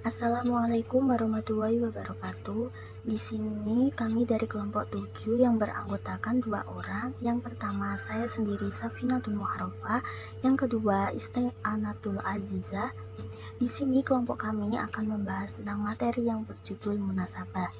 Assalamualaikum warahmatullahi wabarakatuh. Di sini kami dari kelompok 7 yang beranggotakan 2 orang. Yang pertama saya sendiri Safinatul Muharrafah, yang kedua Isti'anatul Azizah. Di sini kelompok kami akan membahas tentang materi yang berjudul munasabah.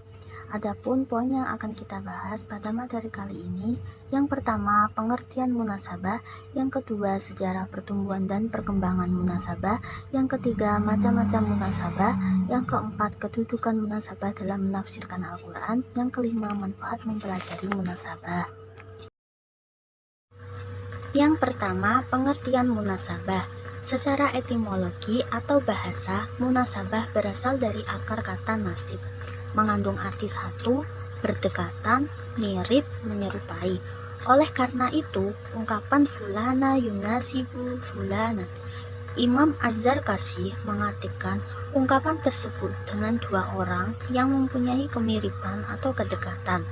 Adapun poin yang akan kita bahas pada materi kali ini, yang pertama pengertian munasabah, yang kedua sejarah pertumbuhan dan perkembangan munasabah, yang ketiga macam-macam munasabah, yang keempat kedudukan munasabah dalam menafsirkan Al-Quran, yang kelima manfaat mempelajari munasabah. Yang pertama, pengertian munasabah. Secara etimologi atau bahasa, munasabah berasal dari akar kata nasib, mengandung arti satu, berdekatan, mirip, menyerupai. Oleh karena itu, ungkapan fulana yunasibu fulana, Imam Az-Zarkashi mengartikan ungkapan tersebut dengan dua orang yang mempunyai kemiripan atau kedekatan.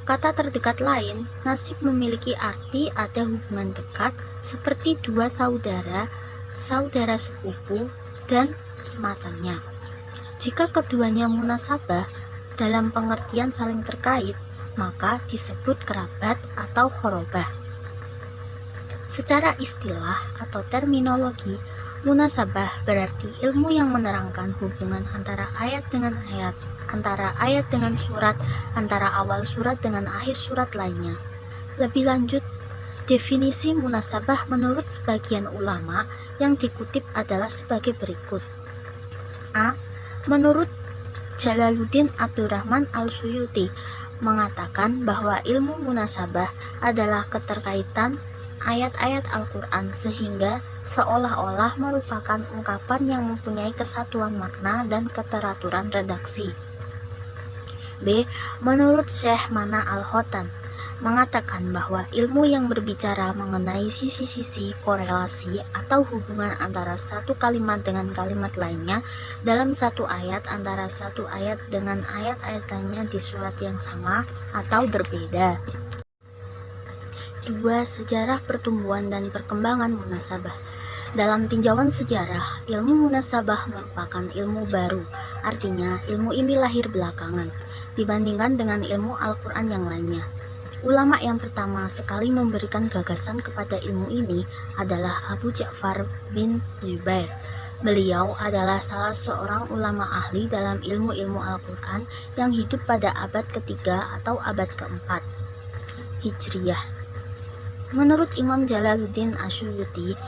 Kata terdekat lain, nasib memiliki arti ada hubungan dekat seperti dua saudara, saudara sepupu, dan semacamnya. Jika keduanya munasabah dalam pengertian saling terkait, maka disebut kerabat atau qorobah. Secara istilah atau terminologi, munasabah berarti ilmu yang menerangkan hubungan antara ayat dengan ayat, antara ayat dengan surat, antara awal surat dengan akhir surat lainnya. Lebih lanjut, definisi munasabah menurut sebagian ulama yang dikutip adalah sebagai berikut. A. Menurut Jalaluddin Abdurrahman Al-Suyuti mengatakan bahwa ilmu munasabah adalah keterkaitan ayat-ayat Al-Quran sehingga seolah-olah merupakan ungkapan yang mempunyai kesatuan makna dan keteraturan redaksi. B. Menurut Syekh Mana Al-Hotan mengatakan bahwa ilmu yang berbicara mengenai sisi-sisi korelasi atau hubungan antara satu kalimat dengan kalimat lainnya dalam satu ayat, antara satu ayat dengan ayat-ayat lainnya di surat yang sama atau berbeda. 2. Sejarah pertumbuhan dan perkembangan munasabah. Dalam tinjauan sejarah, ilmu munasabah merupakan ilmu baru, artinya ilmu ini lahir belakangan dibandingkan dengan ilmu Al-Quran yang lainnya. Ulama yang pertama sekali memberikan gagasan kepada ilmu ini adalah Abu Ja'far bin Zubair. Beliau adalah salah seorang ulama ahli dalam ilmu-ilmu Al-Quran yang hidup pada abad ketiga atau abad keempat Hijriyah. Menurut Imam Jalaluddin Asyuyuti,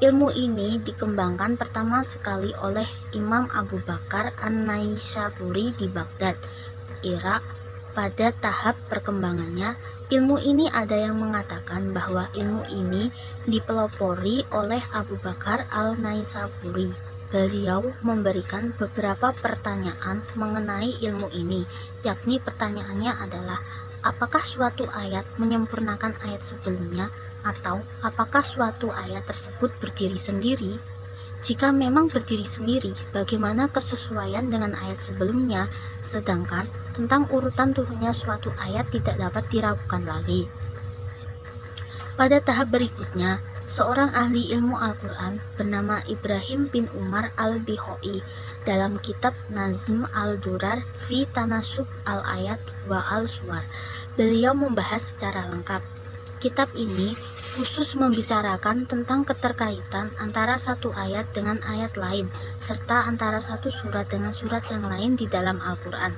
ilmu ini dikembangkan pertama sekali oleh Imam Abu Bakar An-Naisaburi di Baghdad, Irak. Pada tahap perkembangannya, ilmu ini ada yang mengatakan bahwa ilmu ini dipelopori oleh Abu Bakar Al-Naisaburi. Beliau memberikan beberapa pertanyaan mengenai ilmu ini, yakni pertanyaannya adalah apakah suatu ayat menyempurnakan ayat sebelumnya atau apakah suatu ayat tersebut berdiri sendiri? Jika memang berdiri sendiri, bagaimana kesesuaian dengan ayat sebelumnya? Sedangkan tentang urutan turunnya suatu ayat tidak dapat diragukan lagi. Pada tahap berikutnya, seorang ahli ilmu Al-Quran bernama Ibrahim bin Umar Al-Bihoi dalam kitab Nazm Al-Durar fi Tanasub Al-Ayat wa Al-Suwar, beliau membahas secara lengkap. Kitab ini khusus membicarakan tentang keterkaitan antara satu ayat dengan ayat lain, serta antara satu surat dengan surat yang lain di dalam Al-Quran.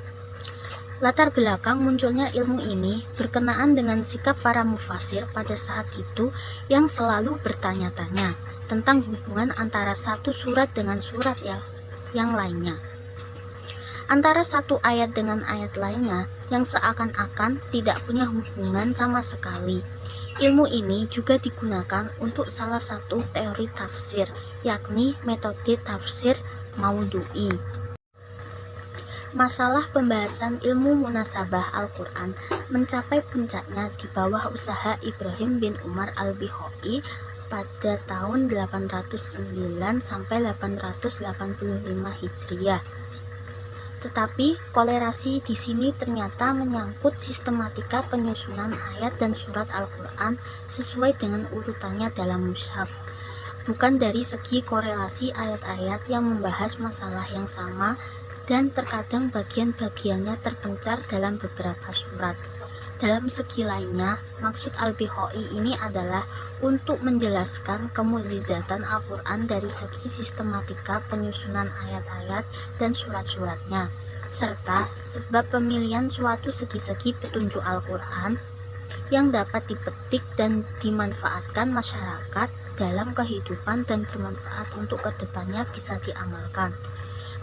Latar belakang munculnya ilmu ini berkenaan dengan sikap para mufasir pada saat itu yang selalu bertanya-tanya tentang hubungan antara satu surat dengan surat yang lainnya, antara satu ayat dengan ayat lainnya yang seakan-akan tidak punya hubungan sama sekali. Ilmu ini juga digunakan untuk salah satu teori tafsir, yakni metode tafsir maudhu'i. Masalah pembahasan ilmu munasabah Al-Quran mencapai puncaknya di bawah usaha Ibrahim bin Umar Al-Bihoi pada tahun 809 sampai 885 Hijriyah. Tetapi kolerasi di sini ternyata menyangkut sistematika penyusunan ayat dan surat Al-Quran sesuai dengan urutannya dalam mushaf. bukan dari segi korelasi ayat-ayat yang membahas masalah yang sama dan terkadang bagian-bagiannya terpencar dalam beberapa surat. Dalam segi lainnya, maksud Al-Bihaqi ini adalah untuk menjelaskan kemukjizatan Al-Quran dari segi sistematika penyusunan ayat-ayat dan surat-suratnya, serta sebab pemilihan suatu segi-segi petunjuk Al-Quran yang dapat dipetik dan dimanfaatkan masyarakat dalam kehidupan dan bermanfaat untuk kedepannya bisa diamalkan.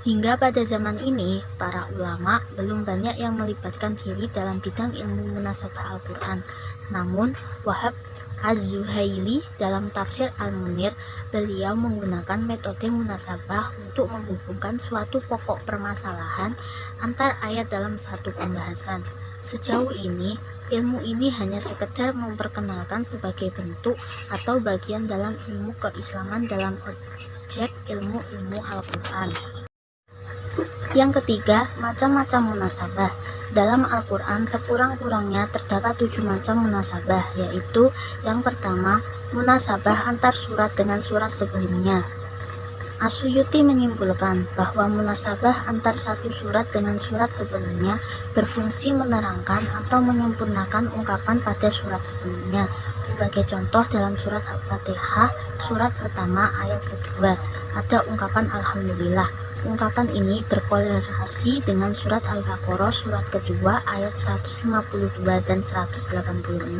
Hingga pada zaman ini, para ulama belum banyak yang melibatkan diri dalam bidang ilmu munasabah Al-Quran. Namun, Wahab Az-Zuhaili dalam tafsir Al-Munir, beliau menggunakan metode munasabah untuk menghubungkan suatu pokok permasalahan antar ayat dalam satu pembahasan. Sejauh ini, ilmu ini hanya sekedar memperkenalkan sebagai bentuk atau bagian dalam ilmu keislaman dalam objek ilmu Al-Quran. Yang ketiga, macam-macam munasabah. Dalam Al-Quran sekurang-kurangnya terdapat 7 macam munasabah, yaitu yang pertama, munasabah antar surat dengan surat sebelumnya. As-Suyuti menyimpulkan bahwa munasabah antar satu surat dengan surat sebelumnya berfungsi menerangkan atau menyempurnakan ungkapan pada surat sebelumnya. Sebagai contoh, dalam surat Al-Fatihah, surat pertama ayat kedua, ada ungkapan Alhamdulillah. Ungkapan ini berkorelasi dengan surat Al-Baqarah surat kedua ayat 152 dan 186.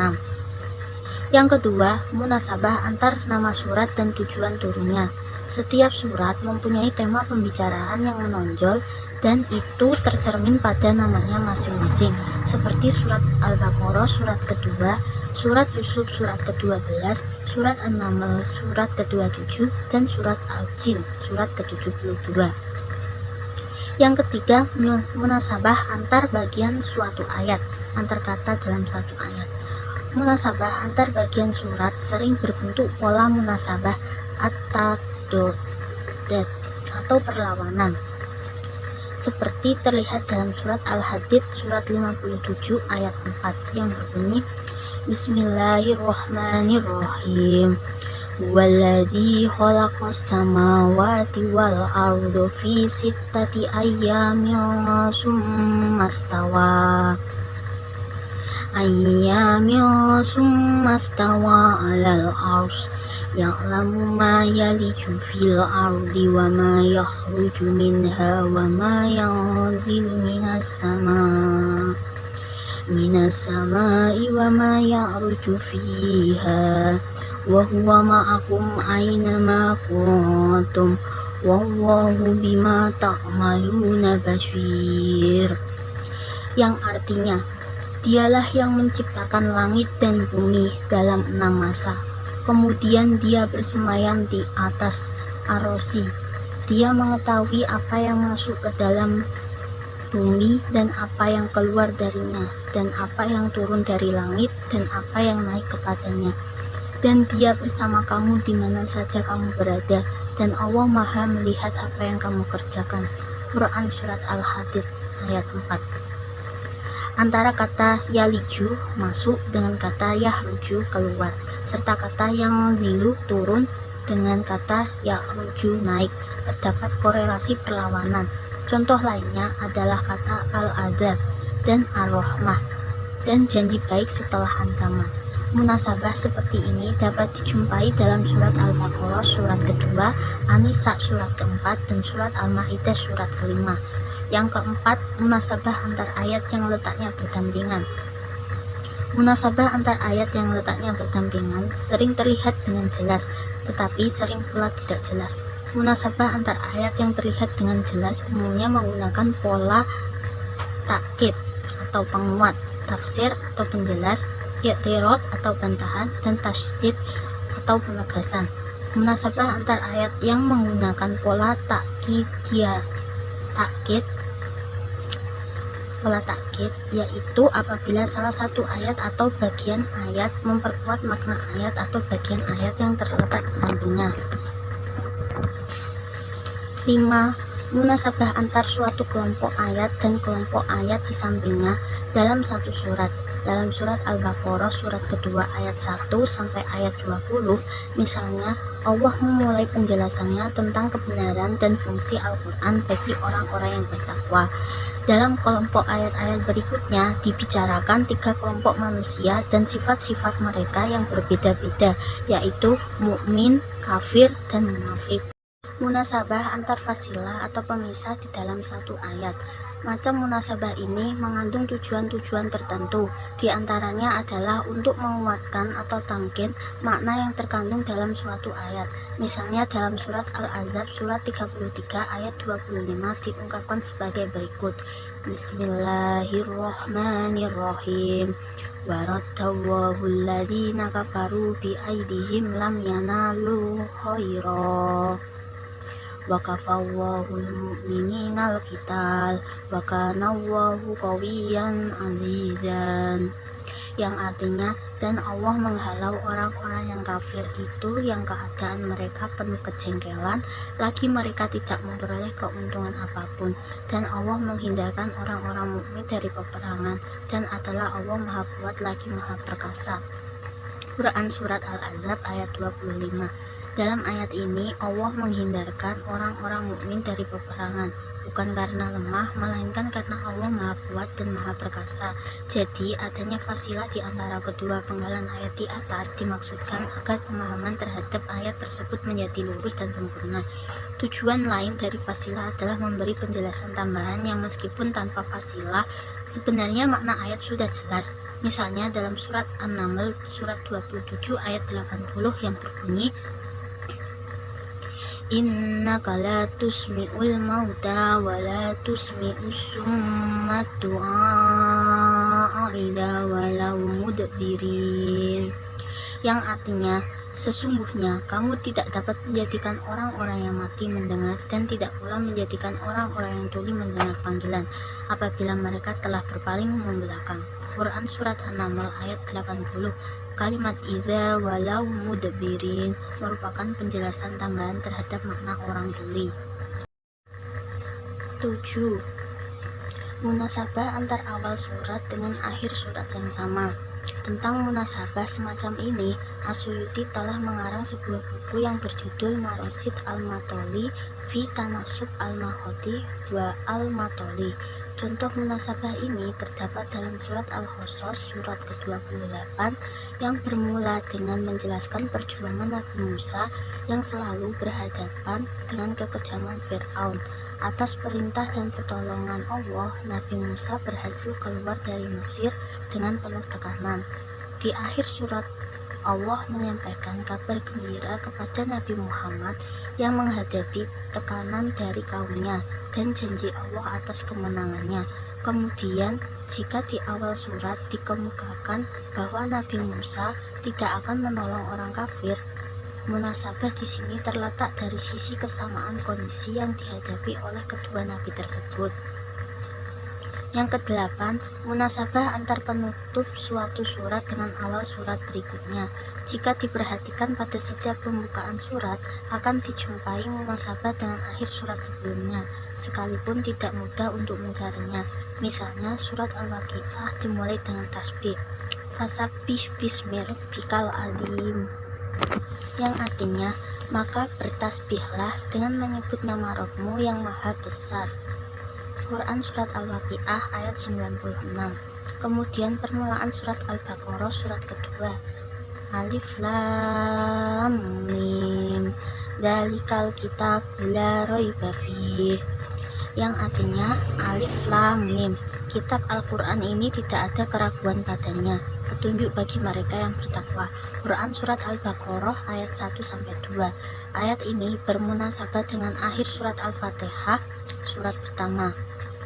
Yang kedua, munasabah antar nama surat dan tujuan turunnya. Setiap surat mempunyai tema pembicaraan yang menonjol dan itu tercermin pada namanya masing-masing, seperti surat Al-Baqarah surat kedua, surat Yusuf surat ke-12, surat An-Naml surat ke-27, dan surat Al-Jin surat ke-72. Yang ketiga, munasabah antar bagian suatu ayat, antar kata dalam satu ayat. Munasabah antar bagian surat sering berbentuk pola munasabah at-tadodat atau perlawanan, seperti terlihat dalam surat Al-Hadid surat 57 ayat 4 yang berbunyi Bismillahirrahmanirrahim. Walladzi khalaqas samawati wal arda fi sittati ayyamin summa stawa 'alal 'arsy ya'lamu ma yaliju fil ardi wa ma yakhruju minha wa ma yanzilu minas sama'i wa ma ya'ruju fiha wa huwa ma'akum aina ma kuntum wallahu bima ta'maluna basir. Yang artinya, dialah yang menciptakan langit dan bumi dalam 6 masa, kemudian dia bersemayam di atas Ar-Rasy. Dia mengetahui apa yang masuk ke dalam bumi dan apa yang keluar darinya, dan apa yang turun dari langit dan apa yang naik kepadanya. Dan dia bersama kamu di mana saja kamu berada, dan Allah Maha melihat apa yang kamu kerjakan. Quran surat Al-Hadid ayat 4. Antara kata yaliju masuk dengan kata yahruju keluar, serta kata yang zilu turun dengan kata yahruju naik, terdapat korelasi perlawanan. Contoh lainnya adalah kata al-adab dan ar-rahmah dan janji baik setelah ancaman. Munasabah seperti ini dapat dijumpai dalam surat Al-Baqarah surat kedua, An-Nisa surat keempat, dan surat Al-Maidah surat kelima. Yang keempat, munasabah antar ayat yang letaknya berdampingan. Munasabah antar ayat yang letaknya berdampingan sering terlihat dengan jelas, tetapi sering pula tidak jelas. Munasabah antar ayat yang terlihat dengan jelas umumnya menggunakan pola takkid atau penguat, tafsir atau penjelas, i'tirad atau bantahan, dan tasydid atau penegasan. Munasabah antar ayat yang menggunakan pola takkid yaitu apabila salah satu ayat atau bagian ayat memperkuat makna ayat atau bagian ayat yang terletak di sampingnya. 5. Munasabah antar suatu kelompok ayat dan kelompok ayat di sampingnya dalam satu surat. Dalam surat Al-Baqarah surat kedua ayat 1 sampai ayat 20, misalnya Allah memulai penjelasannya tentang kebenaran dan fungsi Al-Quran bagi orang-orang yang bertakwa. Dalam kelompok ayat-ayat berikutnya dibicarakan 3 kelompok manusia dan sifat-sifat mereka yang berbeda-beda, yaitu mukmin, kafir, dan munafik. Munasabah antar fasilah atau pemisah di dalam satu ayat. Macam munasabah ini mengandung tujuan-tujuan tertentu, di antaranya adalah untuk menguatkan atau tamkin makna yang terkandung dalam suatu ayat. Misalnya dalam surat Al-Ahzab surat 33 ayat 25 diungkapkan sebagai berikut. Bismillahirrahmanirrahim. Waraddallahu alladhina kafaru bi'aidihim lam yanalu khaira wa kafawwahul mu'minina al-qital wa kana Allahu qawiyyan azizan, yang artinya dan Allah menghalau orang-orang yang kafir itu yang keadaan mereka penuh kejengkelan, lagi mereka tidak memperoleh keuntungan apapun, dan Allah menghindarkan orang-orang mukmin dari peperangan, dan adalah Allah Maha Kuat lagi Maha Perkasa. Quran Surat Al-Ahzab ayat 25. Dalam ayat ini Allah menghindarkan orang-orang mukmin dari peperangan, bukan karena lemah, melainkan karena Allah Maha Kuat dan Maha Perkasa. Jadi adanya fasilah di antara kedua penggalan ayat di atas dimaksudkan agar pemahaman terhadap ayat tersebut menjadi lurus dan sempurna. Tujuan lain dari fasilah adalah memberi penjelasan tambahan yang meskipun tanpa fasilah sebenarnya makna ayat sudah jelas. Misalnya dalam surat An-Naml surat 27 ayat 80 yang berbunyi, Innaka la tusmi'ul mauta wa la tusmi'us summa du'a idza walau mudbirin, yang artinya sesungguhnya kamu tidak dapat menjadikan orang-orang yang mati mendengar dan tidak pula menjadikan orang-orang yang tuli mendengar panggilan apabila mereka telah berpaling membelakang. Quran Surat An-Naml ayat 80. Kalimat idza walau mudbirin merupakan penjelasan tambahan terhadap makna orang tuli. 7. Munasabah antar awal surat dengan akhir surat yang sama. Tentang munasabah semacam ini, As-Suyuti telah mengarang sebuah buku yang berjudul Marosid Al-Matoli fi Tanasub Al-Mahodi wa Al-Matoli. Contoh munasabah ini terdapat dalam surat Al-Qasas surat ke-28 yang bermula dengan menjelaskan perjuangan Nabi Musa yang selalu berhadapan dengan kekejaman Fir'aun. Atas perintah dan pertolongan Allah, Nabi Musa berhasil keluar dari Mesir dengan penuh tekanan. Di akhir surat, Allah menyampaikan kabar gembira kepada Nabi Muhammad yang menghadapi tekanan dari kaumnya dan janji Allah atas kemenangannya. Kemudian, jika di awal surat dikemukakan bahwa Nabi Musa tidak akan menolong orang kafir, munasabah di sini terletak dari sisi kesamaan kondisi yang dihadapi oleh kedua nabi tersebut. Yang ke-8, munasabah antar penutup suatu surat dengan awal surat berikutnya. Jika diperhatikan pada setiap pembukaan surat, akan dijumpai munasabah dengan akhir surat sebelumnya, sekalipun tidak mudah untuk mencarinya. Misalnya, surat Al-Waqiah dimulai dengan tasbih, Fasabbih bismi rabbikal adzim, yang artinya, maka bertasbihlah dengan menyebut nama Rabbmu yang maha besar. Quran Surat Al-Waqiah ayat 96. Kemudian permulaan surat Al-Baqarah surat kedua, Alif Lam Mim Dzalikal kitab la raiba fih, yang artinya Alif Lam Mim, kitab Al-Quran ini tidak ada keraguan padanya, petunjuk bagi mereka yang bertakwa. Quran Surat Al-Baqarah ayat 1-2. Ayat ini bermunasabah dengan akhir surat Al-Fatihah surat pertama,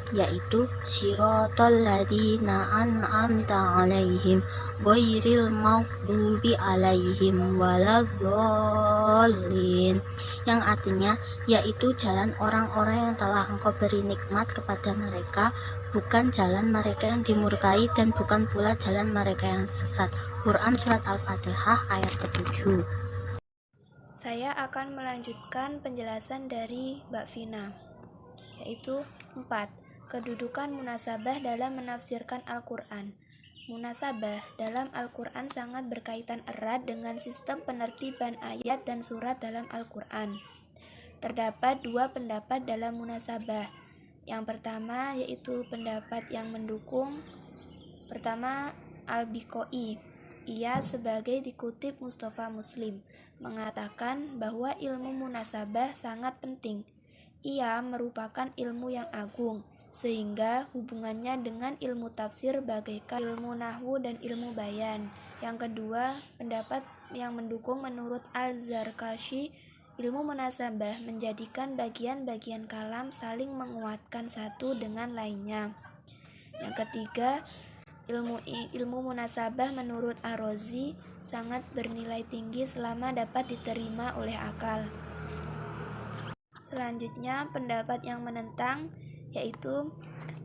yaitu Siratal ladzina an'amta 'alaihim ghairil maghdubi 'alaihim waladdallin, yang artinya yaitu jalan orang-orang yang telah Engkau beri nikmat kepada mereka, bukan jalan mereka yang dimurkai dan bukan pula jalan mereka yang sesat. Quran Surat Al-Fatihah ayat ke-7. Saya akan melanjutkan penjelasan dari Mbak Vina, yaitu 4. Kedudukan munasabah dalam menafsirkan Al-Quran. Munasabah dalam Al-Quran sangat berkaitan erat dengan sistem penertiban ayat dan surat dalam Al-Quran. Terdapat dua pendapat dalam munasabah. Yang pertama yaitu pendapat yang mendukung. Pertama, Al-Biqai. Ia sebagai dikutip Mustafa Muslim mengatakan bahwa ilmu munasabah sangat penting. Ia merupakan ilmu yang agung, sehingga hubungannya dengan ilmu tafsir bagaikan ilmu nahwu dan ilmu bayan. Yang kedua, pendapat yang mendukung menurut Al-Zarkashi, ilmu munasabah menjadikan bagian-bagian kalam saling menguatkan satu dengan lainnya. Yang ketiga, ilmu munasabah menurut Ar-Razi sangat bernilai tinggi selama dapat diterima oleh akal. Selanjutnya, pendapat yang menentang yaitu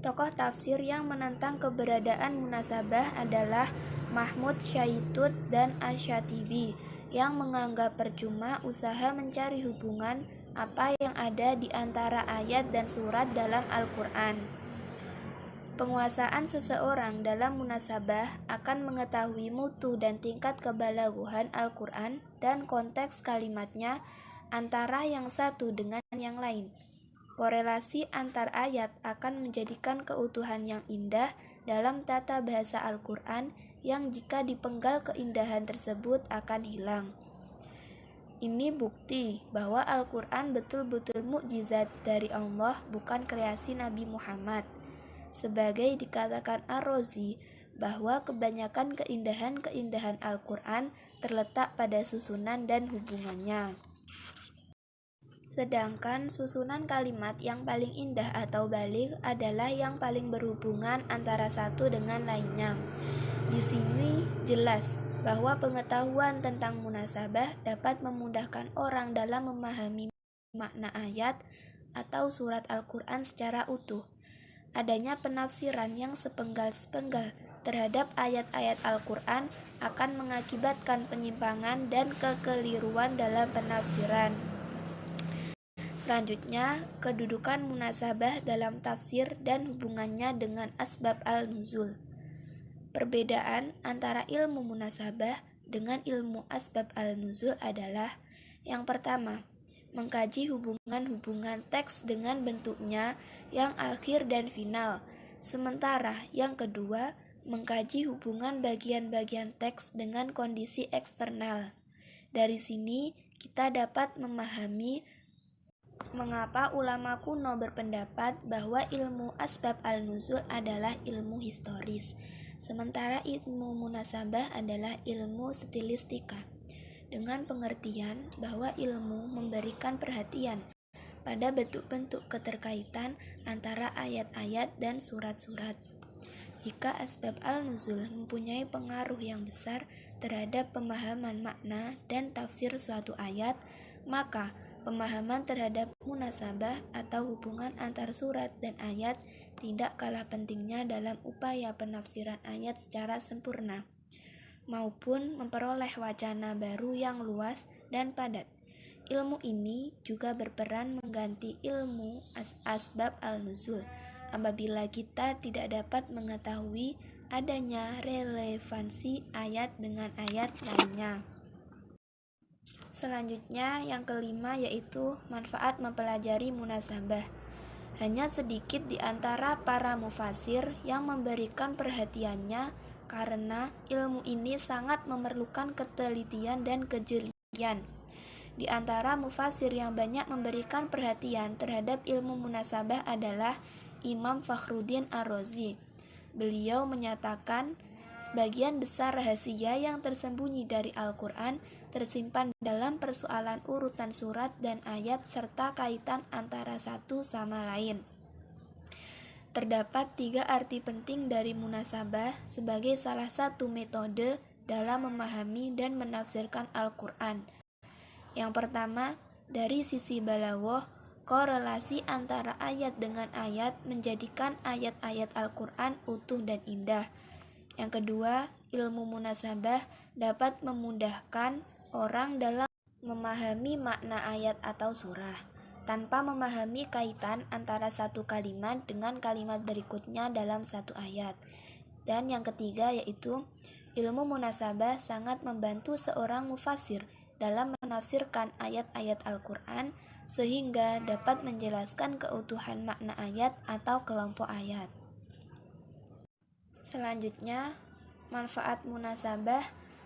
tokoh tafsir yang menentang keberadaan munasabah adalah Mahmud Syaitut dan Asy-Syatibi yang menganggap percuma usaha mencari hubungan apa yang ada di antara ayat dan surat dalam Al-Quran. Penguasaan seseorang dalam munasabah akan mengetahui mutu dan tingkat kebalaguhan Al-Quran dan konteks kalimatnya antara yang satu dengan yang lain. Korelasi antar ayat akan menjadikan keutuhan yang indah dalam tata bahasa Al-Quran yang jika dipenggal keindahan tersebut akan hilang. Ini bukti bahwa Al-Quran betul-betul mukjizat dari Allah, bukan kreasi Nabi Muhammad. Sebagai dikatakan Ar-Razi bahwa kebanyakan keindahan-keindahan Al-Quran terletak pada susunan dan hubungannya. Sedangkan susunan kalimat yang paling indah atau baligh adalah yang paling berhubungan antara satu dengan lainnya. Di sini jelas bahwa pengetahuan tentang munasabah dapat memudahkan orang dalam memahami makna ayat atau surat Al-Quran secara utuh. Adanya penafsiran yang sepenggal-sepenggal terhadap ayat-ayat Al-Quran akan mengakibatkan penyimpangan dan kekeliruan dalam penafsiran. Selanjutnya, kedudukan munasabah dalam tafsir dan hubungannya dengan asbab al-nuzul. Perbedaan antara ilmu munasabah dengan ilmu asbab al-nuzul adalah: yang pertama, mengkaji hubungan-hubungan teks dengan bentuknya yang akhir dan final. Sementara yang kedua, mengkaji hubungan bagian-bagian teks dengan kondisi eksternal. Dari sini, kita dapat memahami mengapa ulama kuno berpendapat bahwa ilmu asbab al-nuzul adalah ilmu historis, sementara ilmu munasabah adalah ilmu stilistika, dengan pengertian bahwa ilmu memberikan perhatian pada bentuk-bentuk keterkaitan antara ayat-ayat dan surat-surat. Jika asbab al-nuzul mempunyai pengaruh yang besar terhadap pemahaman makna dan tafsir suatu ayat, maka pemahaman terhadap munasabah atau hubungan antar surat dan ayat tidak kalah pentingnya dalam upaya penafsiran ayat secara sempurna, maupun memperoleh wacana baru yang luas dan padat. Ilmu ini juga berperan mengganti ilmu asbab al-nuzul apabila kita tidak dapat mengetahui adanya relevansi ayat dengan ayat lainnya. Selanjutnya, yang kelima yaitu manfaat mempelajari munasabah. Hanya sedikit di antara para mufasir yang memberikan perhatiannya karena ilmu ini sangat memerlukan ketelitian dan kejelian. Di antara mufasir yang banyak memberikan perhatian terhadap ilmu munasabah adalah Imam Fakhruddin Ar-Razi. Beliau menyatakan, sebagian besar rahasia yang tersembunyi dari Al-Quran tersimpan dalam persoalan urutan surat dan ayat serta kaitan antara satu sama lain. Terdapat 3 arti penting dari munasabah sebagai salah satu metode dalam memahami dan menafsirkan Al-Quran. Yang pertama, dari sisi balaghah, korelasi antara ayat dengan ayat menjadikan ayat-ayat Al-Quran utuh dan indah. Yang kedua, ilmu munasabah dapat memudahkan orang dalam memahami makna ayat atau surah tanpa memahami kaitan antara satu kalimat dengan kalimat berikutnya dalam satu ayat. Dan yang ketiga yaitu ilmu munasabah sangat membantu seorang mufasir dalam menafsirkan ayat-ayat Al-Quran sehingga dapat menjelaskan keutuhan makna ayat atau kelompok ayat. Selanjutnya, manfaat munasabah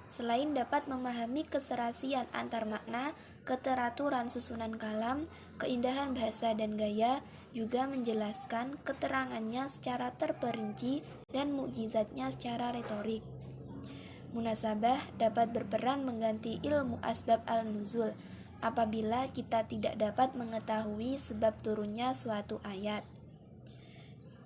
selain dapat memahami keserasian antar makna, keteraturan susunan kalam, keindahan bahasa dan gaya, juga menjelaskan keterangannya secara terperinci dan mukjizatnya secara retorik. Munasabah dapat berperan mengganti ilmu asbab al-nuzul apabila kita tidak dapat mengetahui sebab turunnya suatu ayat.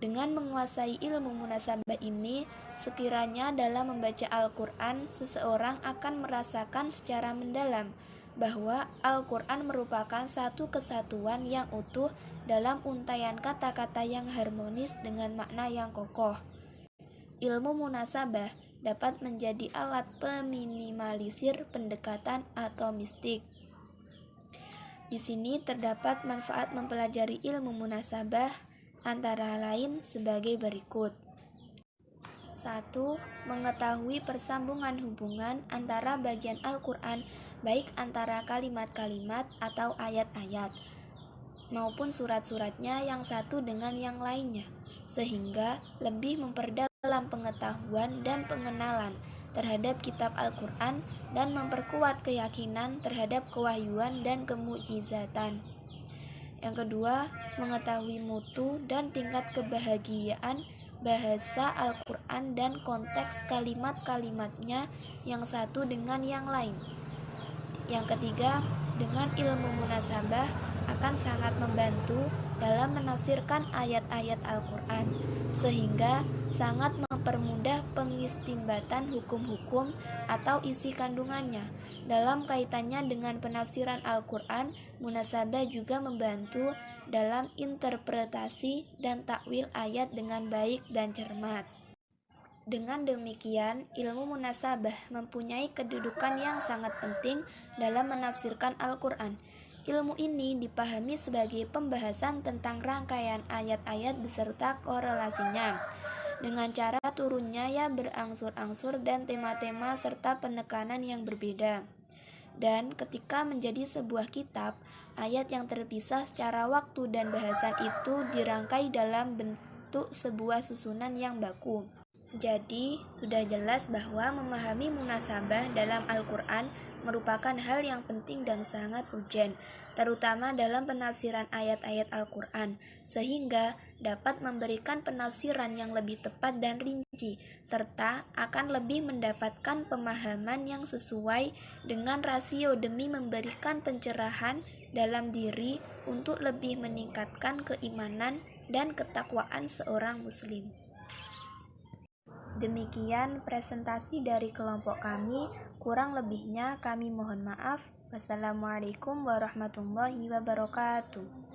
Dengan menguasai ilmu munasabah ini, sekiranya dalam membaca Al-Quran, seseorang akan merasakan secara mendalam bahwa Al-Quran merupakan satu kesatuan yang utuh dalam untaian kata-kata yang harmonis dengan makna yang kokoh. Ilmu munasabah dapat menjadi alat peminimalisir pendekatan atau mistik. Di sini terdapat manfaat mempelajari ilmu munasabah antara lain sebagai berikut. 1. Mengetahui persambungan hubungan antara bagian Al-Quran, baik antara kalimat-kalimat atau ayat-ayat, maupun surat-suratnya yang satu dengan yang lainnya, sehingga lebih memperdalam pengetahuan dan pengenalan terhadap kitab Al-Quran dan memperkuat keyakinan terhadap kewahyuan dan kemukjizatan. Yang kedua, mengetahui mutu dan tingkat kebahagiaan bahasa Al-Quran dan konteks kalimat-kalimatnya yang satu dengan yang lain. Yang ketiga, dengan ilmu munasabah akan sangat membantu dalam menafsirkan ayat-ayat Al-Quran, sehingga sangat mempermudah pengistimbatan hukum-hukum atau isi kandungannya. Dalam kaitannya dengan penafsiran Al-Quran, munasabah juga membantu dalam interpretasi dan takwil ayat dengan baik dan cermat. Dengan demikian, ilmu munasabah mempunyai kedudukan yang sangat penting dalam menafsirkan Al-Quran. Ilmu ini dipahami sebagai pembahasan tentang rangkaian ayat-ayat beserta korelasinya, dengan cara turunnya yang berangsur-angsur dan tema-tema serta penekanan yang berbeda. Dan ketika menjadi sebuah kitab, ayat yang terpisah secara waktu dan bahasan itu dirangkai dalam bentuk sebuah susunan yang baku. Jadi, sudah jelas bahwa memahami munasabah dalam Al-Quran merupakan hal yang penting dan sangat urgen, terutama dalam penafsiran ayat-ayat Al-Quran, sehingga dapat memberikan penafsiran yang lebih tepat dan rinci, serta akan lebih mendapatkan pemahaman yang sesuai dengan rasio demi memberikan pencerahan dalam diri untuk lebih meningkatkan keimanan dan ketakwaan seorang muslim. Demikian presentasi dari kelompok kami, kurang lebihnya kami mohon maaf. Wassalamualaikum warahmatullahi wabarakatuh.